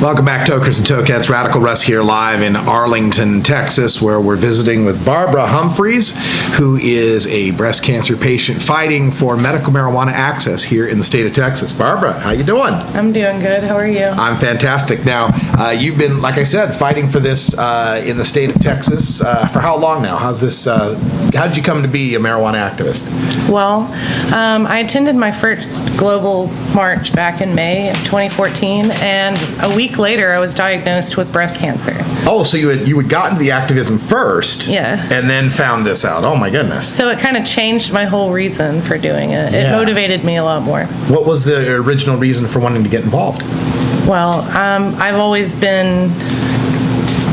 Welcome back, Tokers and Tokettes. Radical Russ here live in Arlington, Texas, where we're visiting with Barbara Humphries, who is a breast cancer patient fighting for medical marijuana access here in the state of Texas. Barbara, how you doing? I'm doing good. How are you? I'm fantastic. Now, you've been, like I said, fighting for this in the state of Texas for how long now? How did you come to be a marijuana activist? Well, I attended my first global march back in May of 2014, and a week later I was diagnosed with breast cancer. Oh, so you had gotten the activism first, yeah, and then found this out. Oh my goodness! So it kind of changed my whole reason for doing it. It motivated me a lot more. What was the original reason for wanting to get involved? Well, I've always been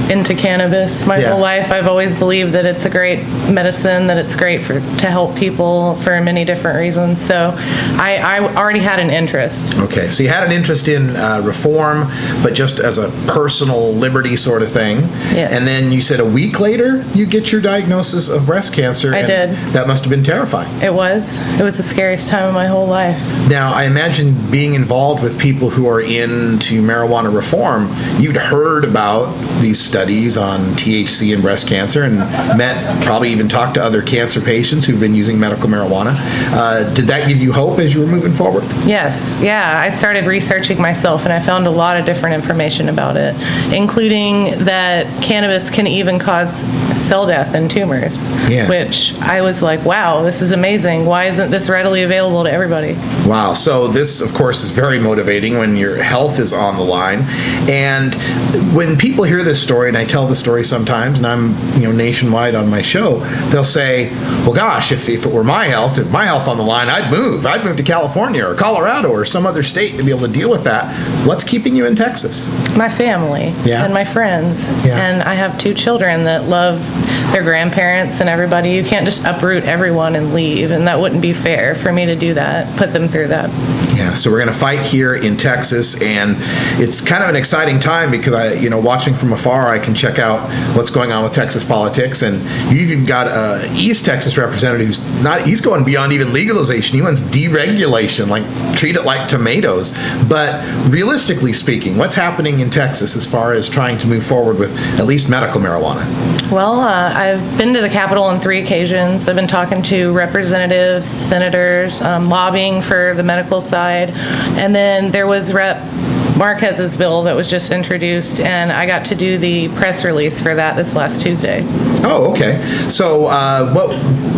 into cannabis my whole life. I've always believed that it's a great medicine, that it's great to help people for many different reasons. So I already had an interest. Okay, so you had an interest in reform, but just as a personal liberty sort of thing. Yeah. And then you said a week later you get your diagnosis of breast cancer. I did. That must have been terrifying. It was. It was the scariest time of my whole life. Now, I imagine being involved with people who are into marijuana reform, you'd heard about these studies on THC and breast cancer and probably even talked to other cancer patients who've been using medical marijuana. Did that give you hope as you were moving forward? Yes. Yeah. I started researching myself and I found a lot of different information about it, including that cannabis can even cause cell death in tumors, which I was like, wow, this is amazing. Why isn't this readily available to everybody? Wow. So this, of course, is very motivating when your health is on the line. And when people hear this story, and I tell the story sometimes, and I'm nationwide on my show, they'll say, well, gosh, if it were my health on the line, I'd move to California or Colorado or some other state to be able to deal with that. What's keeping you in Texas? My family and my friends. And I have 2 children that love their grandparents and everybody. You can't just uproot everyone and leave, and that wouldn't be fair for me to do that, put them through that. Yeah, so we're going to fight here in Texas, and it's kind of an exciting time because watching from afar, I can check out what's going on with Texas politics, and you even got a East Texas representative he's going beyond even legalization. He wants deregulation, like treat it like tomatoes. But realistically speaking, what's happening in Texas as far as trying to move forward with at least medical marijuana? Well, I've been to the Capitol on 3 occasions. I've been talking to representatives, senators, lobbying for the medical side, and then there was Rep. Marquez's bill that was just introduced, and I got to do the press release for that this last Tuesday. Oh, okay. So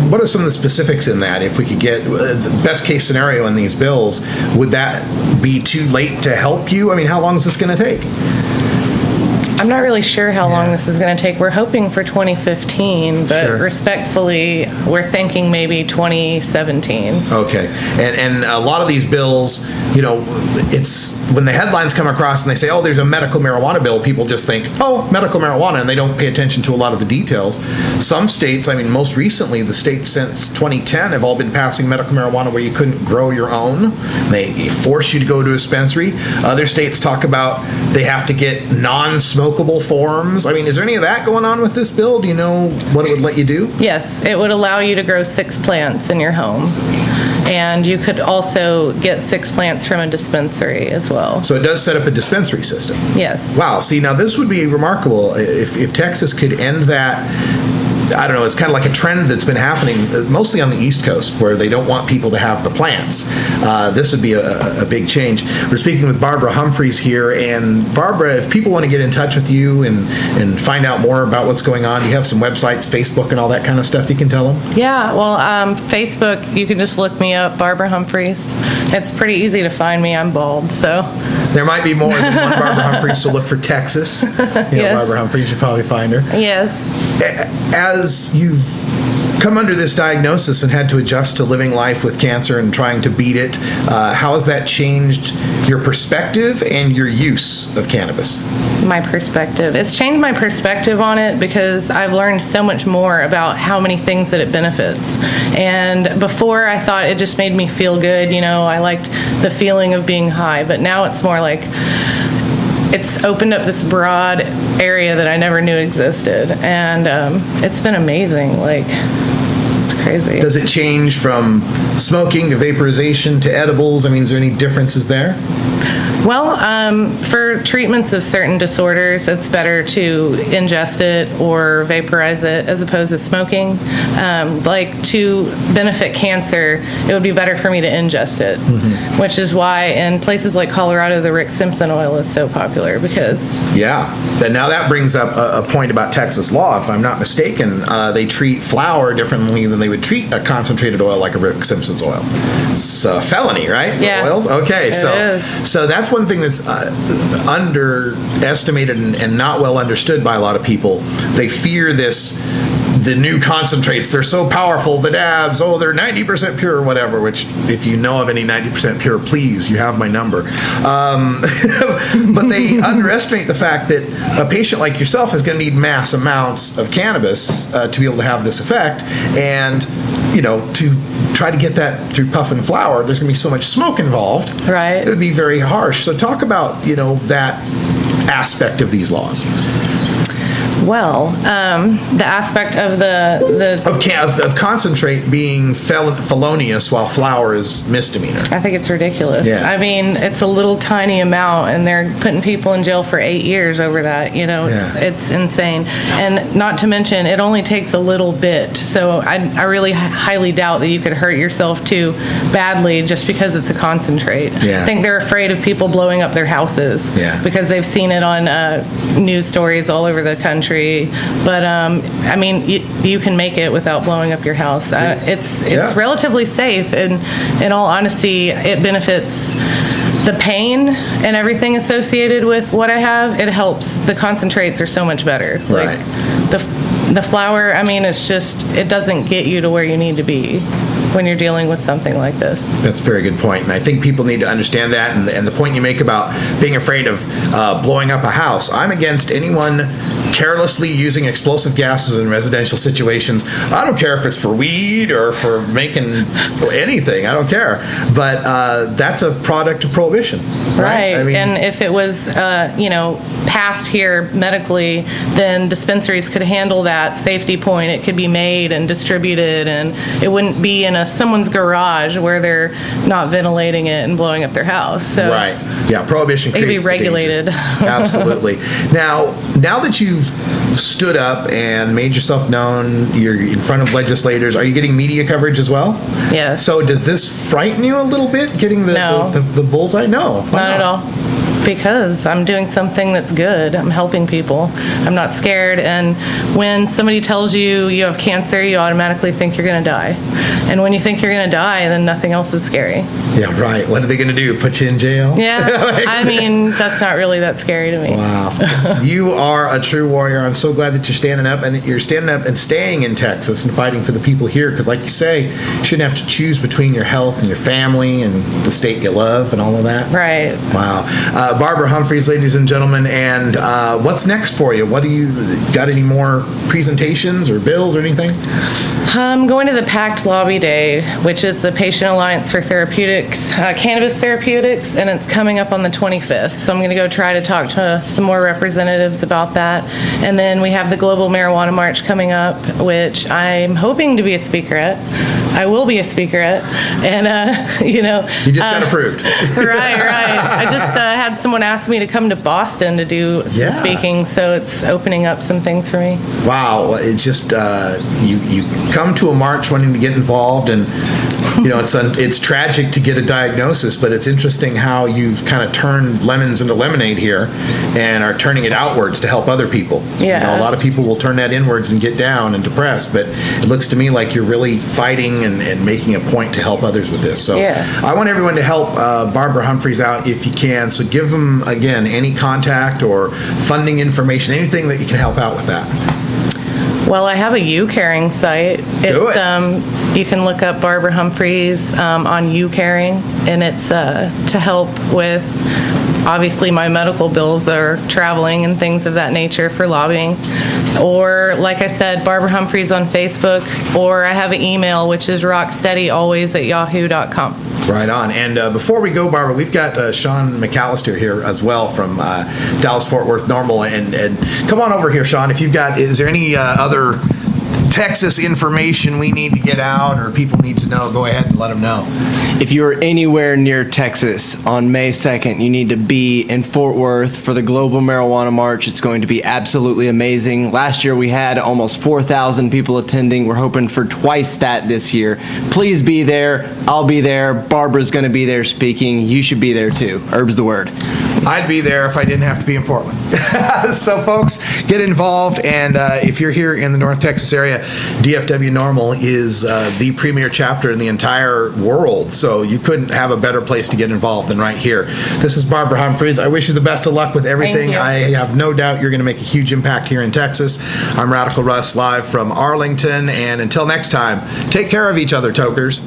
what are some of the specifics in that? If we could get the best case scenario in these bills, would that be too late to help you? I mean, how long is this going to take? I'm not really sure how long this is going to take. We're hoping for 2015, but respectfully, we're thinking maybe 2017. Okay. And a lot of these bills, it's when the headlines come across and they say, oh, there's a medical marijuana bill, people just think, oh, medical marijuana, and they don't pay attention to a lot of the details. Some states, most recently, the states since 2010 have all been passing medical marijuana where you couldn't grow your own. They force you to go to a dispensary. Other states talk about they have to get non-smokable forms. Is there any of that going on with this bill? Do you know what it would let you do? Yes, it would allow you to grow 6 plants in your home. And you could also get 6 plants from a dispensary as well. So it does set up a dispensary system? Yes. Wow. See, now this would be remarkable if Texas could end that. I don't know, it's kind of like a trend that's been happening mostly on the East Coast where they don't want people to have the plants. This would be a big change. We're speaking with Barbara Humphries here, and Barbara, if people want to get in touch with you and find out more about what's going on, you have some websites, Facebook and all that kind of stuff you can tell them? Yeah, well, Facebook, you can just look me up, Barbara Humphries. It's pretty easy to find me. I'm bald, so. There might be more than one Barbara Humphries, so look for Texas. Yes. Barbara Humphries, you'll probably find her. Yes. As you've come under this diagnosis and had to adjust to living life with cancer and trying to beat it, how has that changed your perspective and your use of cannabis? My perspective. It's changed my perspective on it because I've learned so much more about how many things that it benefits. And before I thought it just made me feel good, I liked the feeling of being high, but now it's more like it's opened up this broad area that I never knew existed, and it's been amazing. It's crazy. Does it change from smoking to vaporization to edibles? Is there any differences there? Well, for treatments of certain disorders, it's better to ingest it or vaporize it as opposed to smoking. Like to benefit cancer, it would be better for me to ingest it, which is why in places like Colorado, the Rick Simpson oil is so popular because... Yeah. And now that brings up a point about Texas law. If I'm not mistaken, they treat flour differently than they would treat a concentrated oil like a Rick Simpson's oil. It's a felony, right? For oils? Okay, so that's one thing that's underestimated and not well understood by a lot of people. They fear the new concentrates. They're so powerful, the dabs, they're 90% pure or whatever, which if you know of any 90% pure, please, you have my number. But they underestimate the fact that a patient like yourself is going to need mass amounts of cannabis to be able to have this effect. And, to try to get that through puff and flower, there's going to be so much smoke involved. Right. It would be very harsh. So talk about, that aspect of these laws. Well, the aspect of of concentrate being felonious while flour is misdemeanor. I think it's ridiculous. Yeah. I mean, it's a little tiny amount, and they're putting people in jail for 8 years over that. It's insane. And not to mention, it only takes a little bit. So I really highly doubt that you could hurt yourself too badly just because it's a concentrate. Yeah. I think they're afraid of people blowing up their houses because they've seen it on news stories all over the country. But I mean, you can make it without blowing up your house. It's relatively safe, and in all honesty, it benefits the pain and everything associated with what I have. It helps. The concentrates are so much better. Right. Like the flour, I mean, it doesn't get you to where you need to be when you're dealing with something like this. That's a very good point, and I think people need to understand that, and the point you make about being afraid of blowing up a house. I'm against anyone carelessly using explosive gases in residential situations. I don't care if it's for weed or for making anything. I don't care. But that's a product of prohibition. Right. I mean, and if it was, passed here medically, then dispensaries could handle that safety point. It could be made and distributed, and it wouldn't be in someone's garage where they're not ventilating it and blowing up their house. So right. Yeah, prohibition creates it could be regulated. Absolutely. Now that you've stood up and made yourself known, you're in front of legislators, are you getting media coverage as well? Yes. So does this frighten you a little bit, getting the bullseye? No. Not at all. Because I'm doing something that's good. I'm helping people. I'm not scared. And when somebody tells you you have cancer, you automatically think you're going to die. And when you think you're going to die, then nothing else is scary. Yeah, right. What are they going to do? Put you in jail? Yeah. I mean, that's not really that scary to me. Wow. You are a true warrior. I'm so glad that you're standing up, and that you're standing up and staying in Texas and fighting for the people here. Because like you say, you shouldn't have to choose between your health and your family and the state you love and all of that. Right. Wow. Barbara Humphries, ladies and gentlemen, and what's next for you? What do you got? Any more presentations or bills or anything? I'm going to the PACT Lobby Day, which is the Patient Alliance for Therapeutics, Cannabis Therapeutics, and it's coming up on the 25th. So I'm going to go try to talk to some more representatives about that. And then we have the Global Marijuana March coming up, which I'm hoping to be a speaker at. I will be a speaker at, and you just got approved. Right. I just had someone ask me to come to Boston to do some speaking, so it's opening up some things for me. Wow, it's just you come to a march wanting to get involved, and it's tragic to get a diagnosis, but it's interesting how you've kind of turned lemons into lemonade here, and are turning it outwards to help other people. Yeah, a lot of people will turn that inwards and get down and depressed, but it looks to me like you're really fighting and making a point to help others with this. So I want everyone to help Barbara Humphries out if you can. So give them, again, any contact or funding information, anything that you can help out with that. Well, I have a U-Caring site. Do it. You can look up Barbara Humphries on U-Caring, and it's to help with, obviously, my medical bills are traveling and things of that nature for lobbying. Or, like I said, Barbara Humphries on Facebook, or I have an email, which is rocksteadyalways@yahoo.com. Right on. And before we go, Barbara, we've got Sean McAllister here as well from Dallas-Fort Worth Normal. And come on over here, Sean. If you've got, is there any other Texas information we need to get out or people need to know, go ahead and let them know. If you're anywhere near Texas on May 2nd, you need to be in Fort Worth for the Global Marijuana March. It's going to be absolutely amazing. Last year we had almost 4,000 people attending. We're hoping for twice that this year. Please be there. I'll be there. Barbara's going to be there speaking. You should be there too. Herb's the word. I'd be there if I didn't have to be in Portland. So folks, get involved, and if you're here in the North Texas area, DFW NORML is the premier chapter in the entire world, so you couldn't have a better place to get involved than right here. This is Barbara Humphries. I wish you the best of luck with everything. I have no doubt you're going to make a huge impact here in Texas. I'm Radical Russ, live from Arlington, and until next time, take care of each other, tokers.